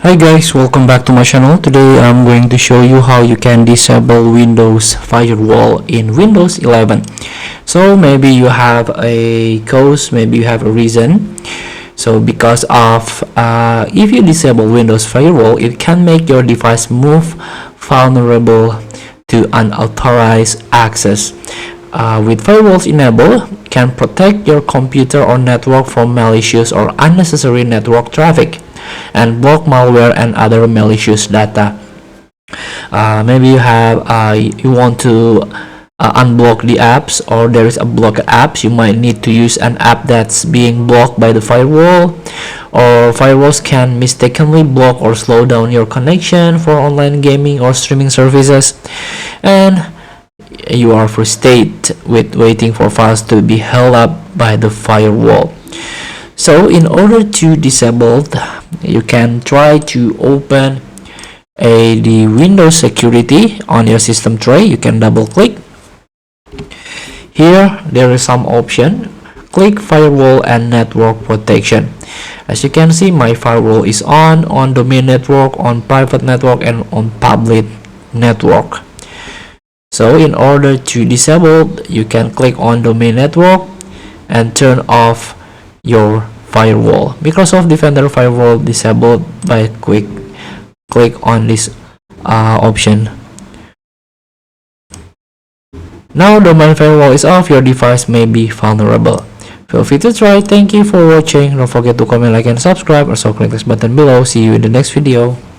Hi guys, welcome back to my channel. Today I'm going to show you how you can disable Windows Firewall in Windows 11. So maybe you have a cause, maybe you have a reason. So because of if you disable Windows Firewall, it can make your device move vulnerable to unauthorized access. With firewalls enabled, can protect your computer or network from malicious or unnecessary network traffic and block malware and other malicious data. Maybe you want to unblock the apps, or there is a blocked apps. You might need to use an app that's being blocked by the firewall, or firewalls can mistakenly block or slow down your connection for online gaming or streaming services, and you are frustrated with waiting for files to be held up by the firewall. So in order to disable, you can try to open the Windows security on your system tray. You can double click. Here there is some option. Click firewall and network protection. As you can see, my firewall is on domain network, on private network, and on public network. So in order to disable, you can click on domain network and turn off your firewall. Microsoft Defender firewall disabled by click on this option. Now domain firewall is off, your device may be vulnerable. Feel free to try. Thank you for watching. Don't forget to comment, like, and subscribe. Also click this button below. See you in the next video.